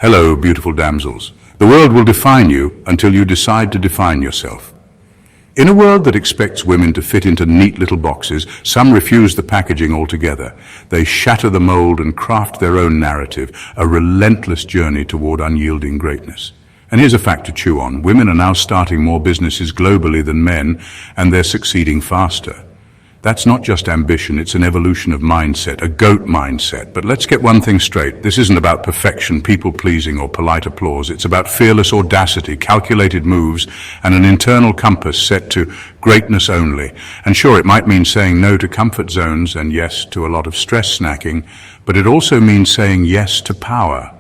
Hello, beautiful damsels. The world will define you until you decide to define yourself. In a world that expects women to fit into neat little boxes, some refuse the packaging altogether. They shatter the mold and craft their own narrative, a relentless journey toward unyielding greatness. And here's a fact to chew on. Women are now starting more businesses globally than men, and they're succeeding faster. That's not just ambition, it's an evolution of mindset, a GOAT mindset. But let's get one thing straight. This isn't about perfection, people-pleasing, or polite applause. It's about fearless audacity, calculated moves, and an internal compass set to greatness only. And sure, it might mean saying no to comfort zones and yes to a lot of stress snacking, but it also means saying yes to power.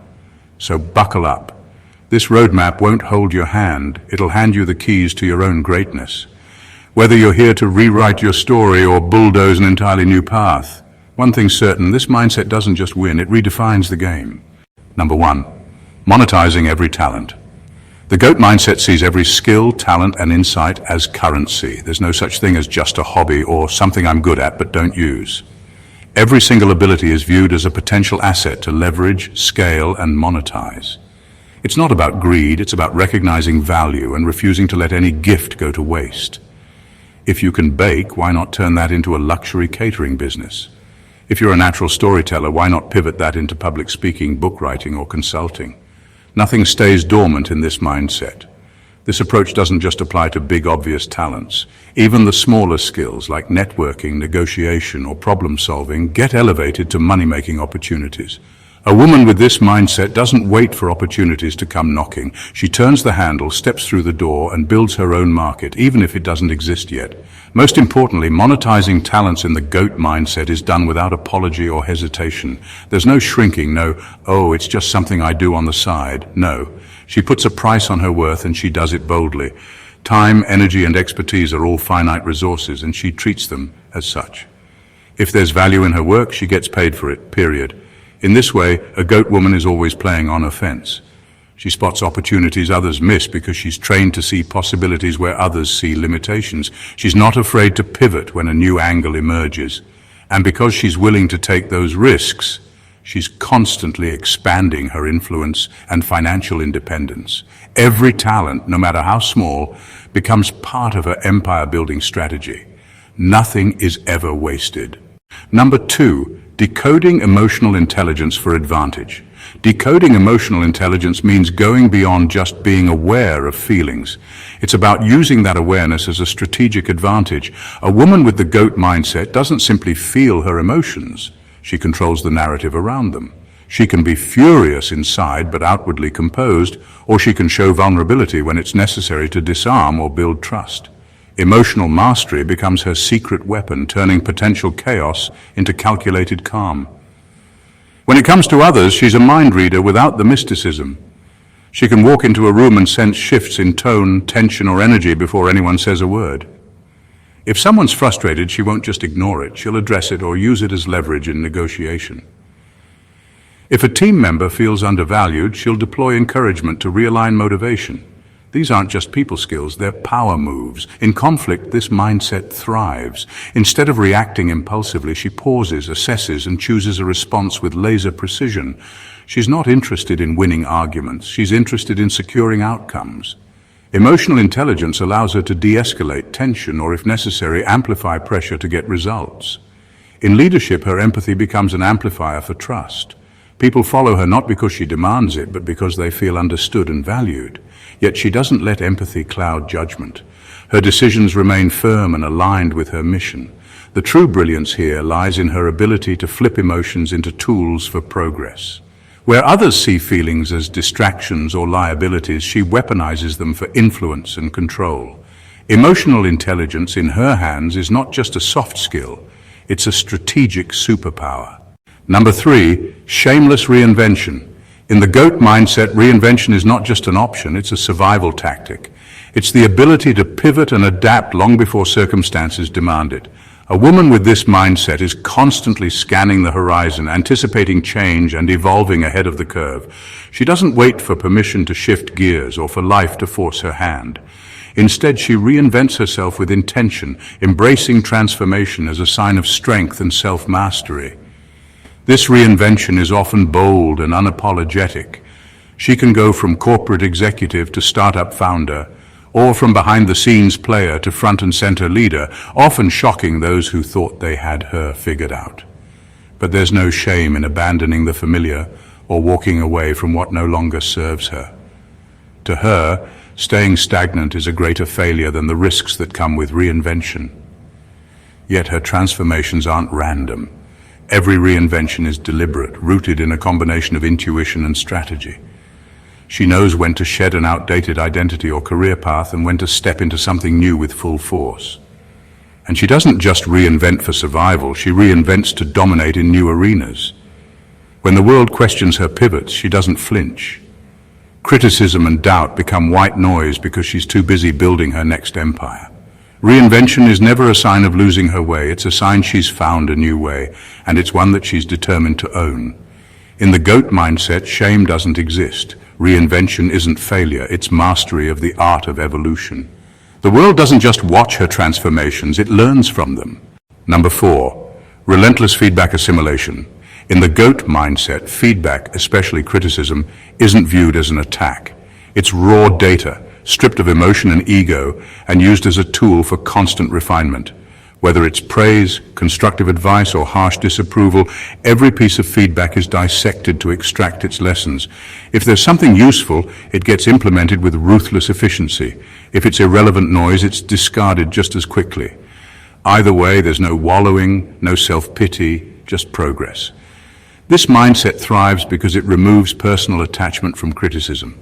So buckle up. This roadmap won't hold your hand. It'll hand you the keys to your own greatness. Whether you're here to rewrite your story or bulldoze an entirely new path, one thing's certain, this mindset doesn't just win, it redefines the game. Number 1, monetizing every talent. The GOAT mindset sees every skill, talent, and insight as currency. There's no such thing as just a hobby or something I'm good at but don't use. Every single ability is viewed as a potential asset to leverage, scale, and monetize. It's not about greed, it's about recognizing value and refusing to let any gift go to waste. If you can bake, why not turn that into a luxury catering business? If you're a natural storyteller, why not pivot that into public speaking, book writing, or consulting? Nothing stays dormant in this mindset. This approach doesn't just apply to big, obvious talents. Even the smaller skills like networking, negotiation, or problem solving get elevated to money-making opportunities. A woman with this mindset doesn't wait for opportunities to come knocking. She turns the handle, steps through the door, and builds her own market, even if it doesn't exist yet. Most importantly, monetizing talents in the GOAT mindset is done without apology or hesitation. There's no shrinking, no, oh, it's just something I do on the side. No. She puts a price on her worth and she does it boldly. Time, energy, and expertise are all finite resources, and she treats them as such. If there's value in her work, she gets paid for it, period. In this way, a GOAT woman is always playing on offense. She spots opportunities others miss because she's trained to see possibilities where others see limitations. She's not afraid to pivot when a new angle emerges. And because she's willing to take those risks, she's constantly expanding her influence and financial independence. Every talent, no matter how small, becomes part of her empire-building strategy. Nothing is ever wasted. Number 2, decoding emotional intelligence for advantage. Decoding emotional intelligence means going beyond just being aware of feelings. It's about using that awareness as a strategic advantage. A woman with the GOAT mindset doesn't simply feel her emotions. She controls the narrative around them. She can be furious inside but outwardly composed, or she can show vulnerability when it's necessary to disarm or build trust. Emotional mastery becomes her secret weapon, turning potential chaos into calculated calm. When it comes to others, she's a mind reader without the mysticism. She can walk into a room and sense shifts in tone, tension, or energy before anyone says a word. If someone's frustrated, she won't just ignore it. She'll address it or use it as leverage in negotiation. If a team member feels undervalued, she'll deploy encouragement to realign motivation. These aren't just people skills, they're power moves. In conflict, this mindset thrives. Instead of reacting impulsively, she pauses, assesses, and chooses a response with laser precision. She's not interested in winning arguments, she's interested in securing outcomes. Emotional intelligence allows her to de-escalate tension or, if necessary, amplify pressure to get results. In leadership, her empathy becomes an amplifier for trust. People follow her not because she demands it, but because they feel understood and valued. Yet she doesn't let empathy cloud judgment. Her decisions remain firm and aligned with her mission. The true brilliance here lies in her ability to flip emotions into tools for progress. Where others see feelings as distractions or liabilities, she weaponizes them for influence and control. Emotional intelligence in her hands is not just a soft skill, it's a strategic superpower. Number 3, shameless reinvention. In the GOAT mindset, reinvention is not just an option, it's a survival tactic. It's the ability to pivot and adapt long before circumstances demand it. A woman with this mindset is constantly scanning the horizon, anticipating change and evolving ahead of the curve. She doesn't wait for permission to shift gears or for life to force her hand. Instead, she reinvents herself with intention, embracing transformation as a sign of strength and self-mastery. This reinvention is often bold and unapologetic. She can go from corporate executive to startup founder, or from behind-the-scenes player to front-and-center leader, often shocking those who thought they had her figured out. But there's no shame in abandoning the familiar or walking away from what no longer serves her. To her, staying stagnant is a greater failure than the risks that come with reinvention. Yet her transformations aren't random. Every reinvention is deliberate, rooted in a combination of intuition and strategy. She knows when to shed an outdated identity or career path and when to step into something new with full force. And she doesn't just reinvent for survival, she reinvents to dominate in new arenas. When the world questions her pivots, she doesn't flinch. Criticism and doubt become white noise because she's too busy building her next empire. Reinvention is never a sign of losing her way, it's a sign she's found a new way, and it's one that she's determined to own. In the GOAT mindset, shame doesn't exist. Reinvention isn't failure, it's mastery of the art of evolution. The world doesn't just watch her transformations, it learns from them. Number 4, relentless feedback assimilation. In the GOAT mindset, feedback, especially criticism, isn't viewed as an attack. It's raw data, stripped of emotion and ego, and used as a tool for constant refinement. Whether it's praise, constructive advice, or harsh disapproval, every piece of feedback is dissected to extract its lessons. If there's something useful, it gets implemented with ruthless efficiency. If it's irrelevant noise, it's discarded just as quickly. Either way, there's no wallowing, no self-pity, just progress. This mindset thrives because it removes personal attachment from criticism.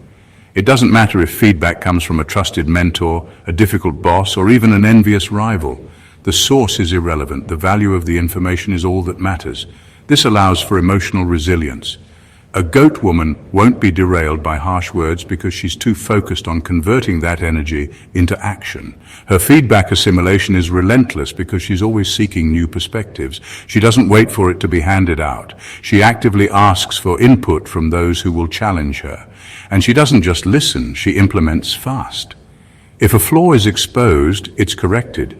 It doesn't matter if feedback comes from a trusted mentor, a difficult boss, or even an envious rival. The source is irrelevant, the value of the information is all that matters. This allows for emotional resilience. A GOAT woman won't be derailed by harsh words because she's too focused on converting that energy into action. Her feedback assimilation is relentless because she's always seeking new perspectives. She doesn't wait for it to be handed out. She actively asks for input from those who will challenge her. And she doesn't just listen, she implements fast. If a flaw is exposed, it's corrected.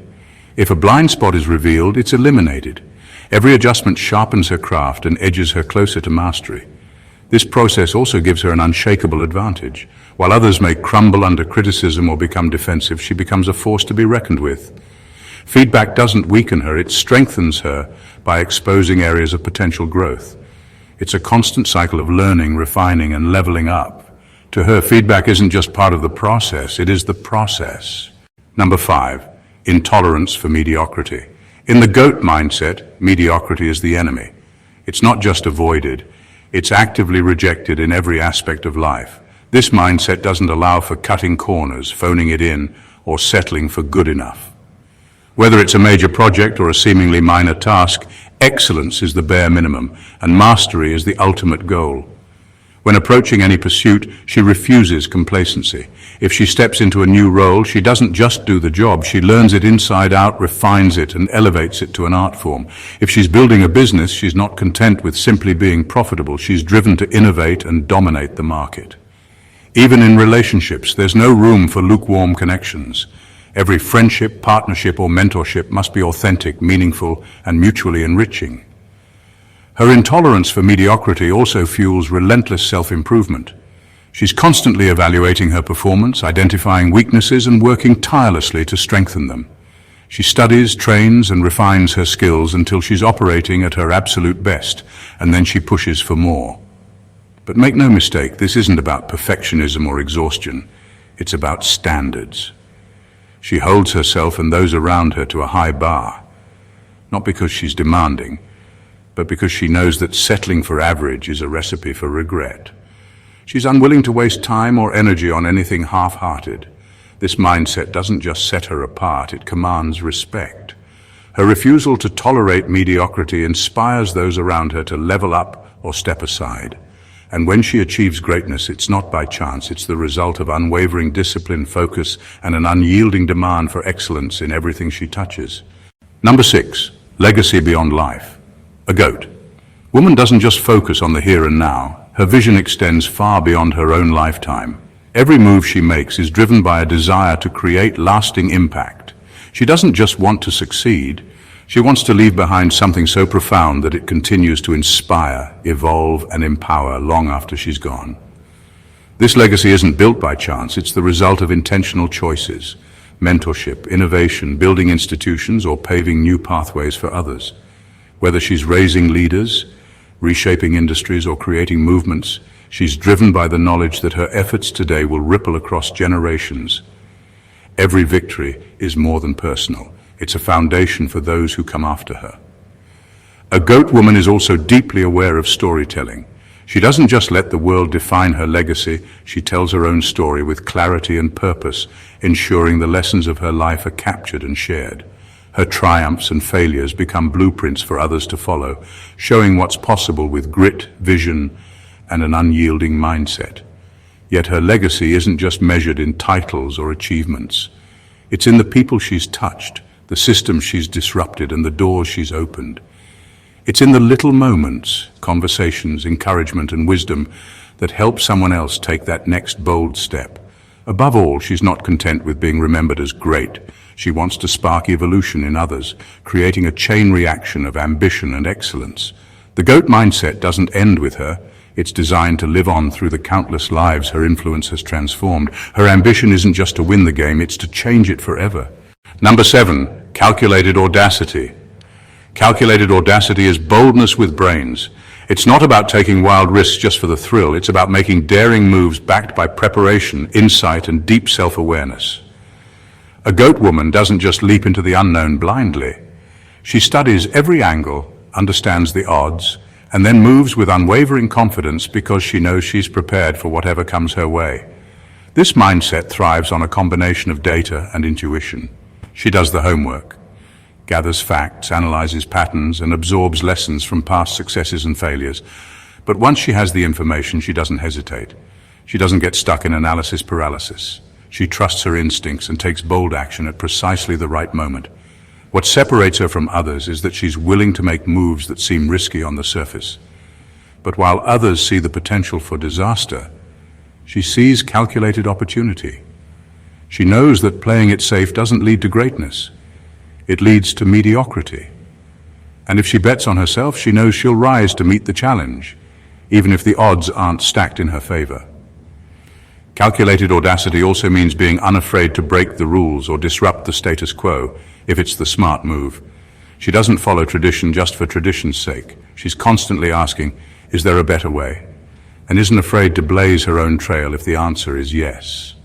If a blind spot is revealed, it's eliminated. Every adjustment sharpens her craft and edges her closer to mastery. This process also gives her an unshakable advantage. While others may crumble under criticism or become defensive, she becomes a force to be reckoned with. Feedback doesn't weaken her, it strengthens her by exposing areas of potential growth. It's a constant cycle of learning, refining, and leveling up. To her, feedback isn't just part of the process, it is the process. Number 5. Intolerance for mediocrity. In the GOAT mindset, mediocrity is the enemy. It's not just avoided, it's actively rejected in every aspect of life. This mindset doesn't allow for cutting corners, phoning it in, or settling for good enough. Whether it's a major project or a seemingly minor task, excellence is the bare minimum, and mastery is the ultimate goal. When approaching any pursuit, she refuses complacency. If she steps into a new role, she doesn't just do the job, she learns it inside out, refines it, and elevates it to an art form. If she's building a business, she's not content with simply being profitable, she's driven to innovate and dominate the market. Even in relationships, there's no room for lukewarm connections. Every friendship, partnership, or mentorship must be authentic, meaningful, and mutually enriching. Her intolerance for mediocrity also fuels relentless self-improvement. She's constantly evaluating her performance, identifying weaknesses, and working tirelessly to strengthen them. She studies, trains, and refines her skills until she's operating at her absolute best, and then she pushes for more. But make no mistake, this isn't about perfectionism or exhaustion. It's about standards. She holds herself and those around her to a high bar, not because she's demanding, but because she knows that settling for average is a recipe for regret. She's unwilling to waste time or energy on anything half-hearted. This mindset doesn't just set her apart, it commands respect. Her refusal to tolerate mediocrity inspires those around her to level up or step aside. And when she achieves greatness, it's not by chance, it's the result of unwavering discipline, focus, and an unyielding demand for excellence in everything she touches. Number 6, legacy beyond life. A GOAT. Woman doesn't just focus on the here and now. Her vision extends far beyond her own lifetime. Every move she makes is driven by a desire to create lasting impact. She doesn't just want to succeed, she wants to leave behind something so profound that it continues to inspire, evolve, and empower long after she's gone. This legacy isn't built by chance, it's the result of intentional choices, mentorship, innovation, building institutions, or paving new pathways for others. Whether she's raising leaders, reshaping industries, or creating movements, she's driven by the knowledge that her efforts today will ripple across generations. Every victory is more than personal. It's a foundation for those who come after her. A GOAT woman is also deeply aware of storytelling. She doesn't just let the world define her legacy, she tells her own story with clarity and purpose, ensuring the lessons of her life are captured and shared. Her triumphs and failures become blueprints for others to follow, showing what's possible with grit, vision, and an unyielding mindset. Yet her legacy isn't just measured in titles or achievements. It's in the people she's touched, the systems she's disrupted, and the doors she's opened. It's in the little moments, conversations, encouragement, and wisdom that help someone else take that next bold step. Above all, she's not content with being remembered as great. She wants to spark evolution in others, creating a chain reaction of ambition and excellence. The GOAT mindset doesn't end with her. It's designed to live on through the countless lives her influence has transformed. Her ambition isn't just to win the game, it's to change it forever. Number 7, calculated audacity. Calculated audacity is boldness with brains. It's not about taking wild risks just for the thrill. It's about making daring moves backed by preparation, insight, and deep self-awareness. A GOAT woman doesn't just leap into the unknown blindly. She studies every angle, understands the odds, and then moves with unwavering confidence because she knows she's prepared for whatever comes her way. This mindset thrives on a combination of data and intuition. She does the homework, gathers facts, analyzes patterns, and absorbs lessons from past successes and failures. But once she has the information, she doesn't hesitate. She doesn't get stuck in analysis paralysis. She trusts her instincts and takes bold action at precisely the right moment. What separates her from others is that she's willing to make moves that seem risky on the surface. But while others see the potential for disaster, she sees calculated opportunity. She knows that playing it safe doesn't lead to greatness. It leads to mediocrity. And if she bets on herself, she knows she'll rise to meet the challenge, even if the odds aren't stacked in her favor. Calculated audacity also means being unafraid to break the rules or disrupt the status quo if it's the smart move. She doesn't follow tradition just for tradition's sake. She's constantly asking, is there a better way? And isn't afraid to blaze her own trail if the answer is yes.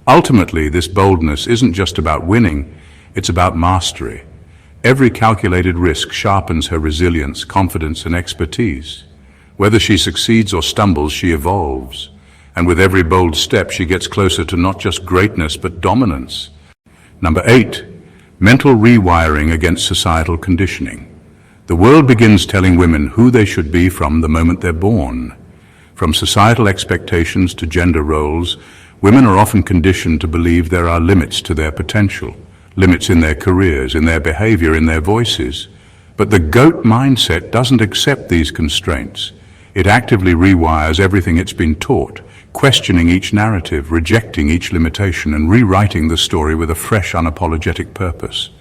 Ultimately, this boldness isn't just about winning, it's about mastery. Every calculated risk sharpens her resilience, confidence, and expertise. Whether she succeeds or stumbles, she evolves. And with every bold step, she gets closer to not just greatness, but dominance. Number 8, mental rewiring against societal conditioning. The world begins telling women who they should be from the moment they're born. From societal expectations to gender roles, women are often conditioned to believe there are limits to their potential, limits in their careers, in their behavior, in their voices. But the GOAT mindset doesn't accept these constraints. It actively rewires everything it's been taught, questioning each narrative, rejecting each limitation, and rewriting the story with a fresh, unapologetic purpose.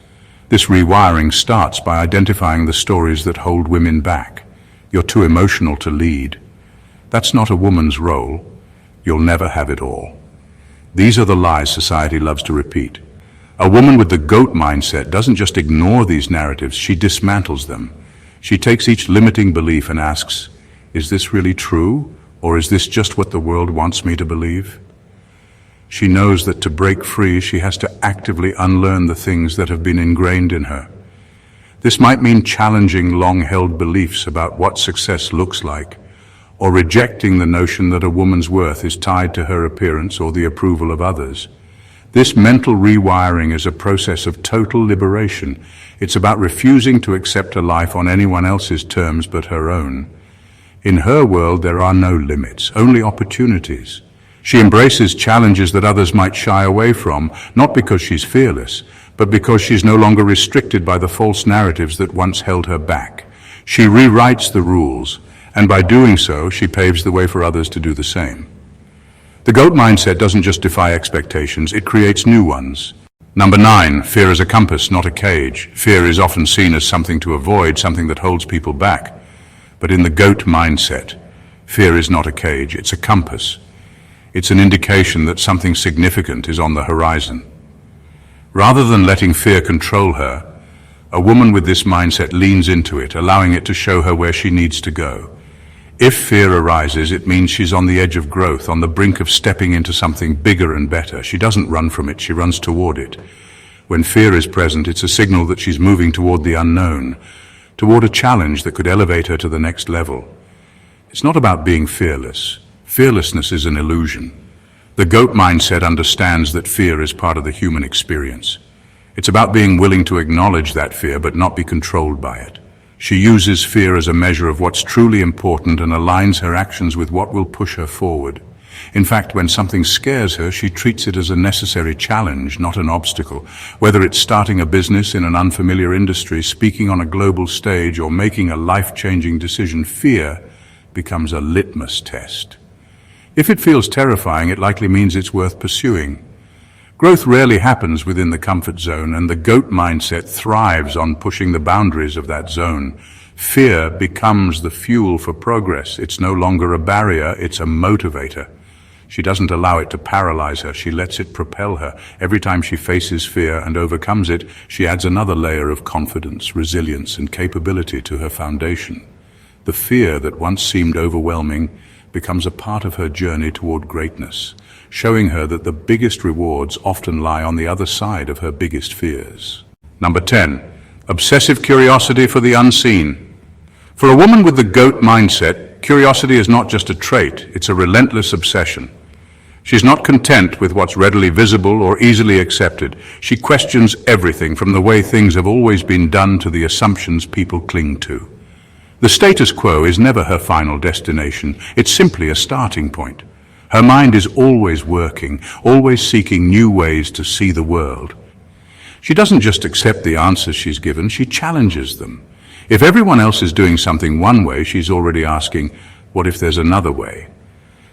This rewiring starts by identifying the stories that hold women back. You're too emotional to lead. That's not a woman's role. You'll never have it all. These are the lies society loves to repeat. A woman with the GOAT mindset doesn't just ignore these narratives, she dismantles them. She takes each limiting belief and asks, is this really true? Or is this just what the world wants me to believe? She knows that to break free, she has to actively unlearn the things that have been ingrained in her. This might mean challenging long-held beliefs about what success looks like, or rejecting the notion that a woman's worth is tied to her appearance or the approval of others. This mental rewiring is a process of total liberation. It's about refusing to accept a life on anyone else's terms but her own. In her world, there are no limits, only opportunities. She embraces challenges that others might shy away from, not because she's fearless, but because she's no longer restricted by the false narratives that once held her back. She rewrites the rules, and by doing so, she paves the way for others to do the same. The GOAT mindset doesn't just defy expectations, it creates new ones. Number 9, fear is a compass, not a cage. Fear is often seen as something to avoid, something that holds people back. But in the GOAT mindset, fear is not a cage, it's a compass. It's an indication that something significant is on the horizon. Rather than letting fear control her, a woman with this mindset leans into it, allowing it to show her where she needs to go. If fear arises, it means she's on the edge of growth, on the brink of stepping into something bigger and better. She doesn't run from it, she runs toward it. When fear is present, it's a signal that she's moving toward the unknown, toward a challenge that could elevate her to the next level. It's not about being fearless. Fearlessness is an illusion. The goat mindset understands that fear is part of the human experience. It's about being willing to acknowledge that fear but not be controlled by it. She uses fear as a measure of what's truly important and aligns her actions with what will push her forward. In fact, when something scares her, she treats it as a necessary challenge, not an obstacle. Whether it's starting a business in an unfamiliar industry, speaking on a global stage, or making a life-changing decision, fear becomes a litmus test. If it feels terrifying, it likely means it's worth pursuing. Growth rarely happens within the comfort zone, and the goat mindset thrives on pushing the boundaries of that zone. Fear becomes the fuel for progress. It's no longer a barrier, it's a motivator. She doesn't allow it to paralyze her, she lets it propel her. Every time she faces fear and overcomes it, she adds another layer of confidence, resilience, and capability to her foundation. The fear that once seemed overwhelming becomes a part of her journey toward greatness, showing her that the biggest rewards often lie on the other side of her biggest fears. Number 10. Obsessive curiosity for the unseen. For a woman with the goat mindset, curiosity is not just a trait, it's a relentless obsession. She's not content with what's readily visible or easily accepted. She questions everything, from the way things have always been done to the assumptions people cling to. The status quo is never her final destination, it's simply a starting point. Her mind is always working, always seeking new ways to see the world. She doesn't just accept the answers she's given, she challenges them. If everyone else is doing something one way, she's already asking, what if there's another way?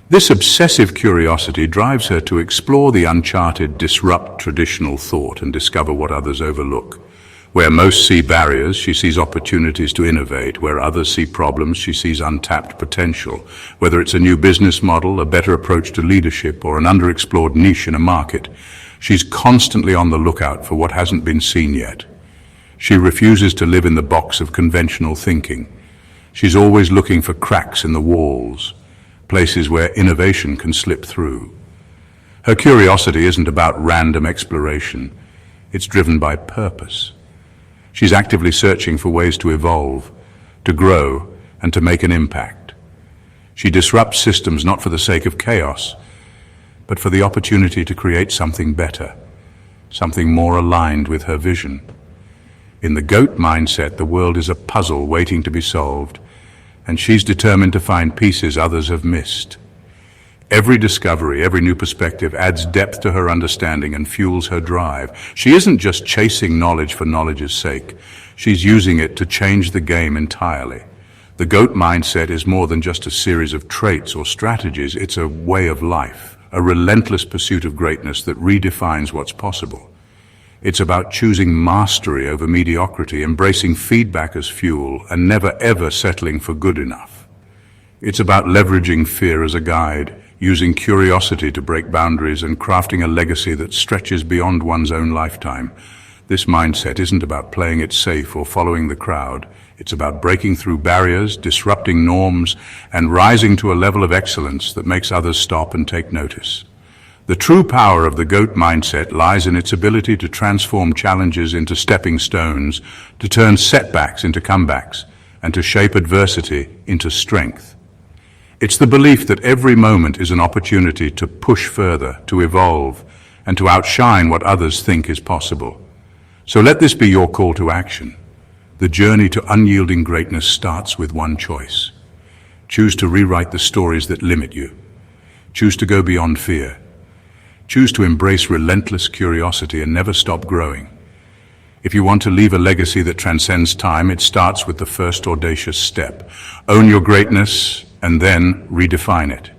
This obsessive curiosity drives her to explore the uncharted, disrupt traditional thought, and discover what others overlook. Where most see barriers, she sees opportunities to innovate. Where others see problems, she sees untapped potential. Whether it's a new business model, a better approach to leadership, or an underexplored niche in a market, she's constantly on the lookout for what hasn't been seen yet. She refuses to live in the box of conventional thinking. She's always looking for cracks in the walls, places where innovation can slip through. Her curiosity isn't about random exploration. It's driven by purpose. She's actively searching for ways to evolve, to grow, and to make an impact. She disrupts systems not for the sake of chaos, but for the opportunity to create something better, something more aligned with her vision. In the goat mindset, the world is a puzzle waiting to be solved, and she's determined to find pieces others have missed. Every discovery, every new perspective adds depth to her understanding and fuels her drive. She isn't just chasing knowledge for knowledge's sake. She's using it to change the game entirely. The goat mindset is more than just a series of traits or strategies. It's a way of life, a relentless pursuit of greatness that redefines what's possible. It's about choosing mastery over mediocrity, embracing feedback as fuel, and never ever settling for good enough. It's about leveraging fear as a guide, using curiosity to break boundaries, and crafting a legacy that stretches beyond one's own lifetime. This mindset isn't about playing it safe or following the crowd. It's about breaking through barriers, disrupting norms, and rising to a level of excellence that makes others stop and take notice. The true power of the goat mindset lies in its ability to transform challenges into stepping stones, to turn setbacks into comebacks, and to shape adversity into strength. It's the belief that every moment is an opportunity to push further, to evolve, and to outshine what others think is possible. So let this be your call to action. The journey to unyielding greatness starts with one choice. Choose to rewrite the stories that limit you. Choose to go beyond fear. Choose to embrace relentless curiosity and never stop growing. If you want to leave a legacy that transcends time, it starts with the first audacious step. Own your greatness and then redefine it.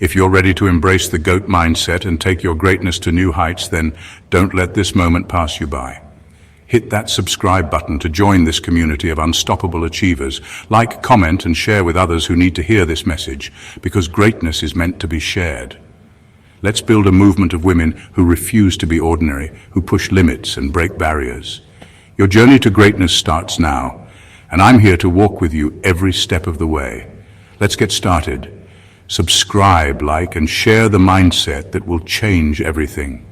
If you're ready to embrace the goat mindset and take your greatness to new heights, then don't let this moment pass you by. Hit that subscribe button to join this community of unstoppable achievers. Like, comment, and share with others who need to hear this message, because greatness is meant to be shared. Let's build a movement of women who refuse to be ordinary, who push limits and break barriers. Your journey to greatness starts now, and I'm here to walk with you every step of the way. Let's get started. Subscribe, like, and share the mindset that will change everything.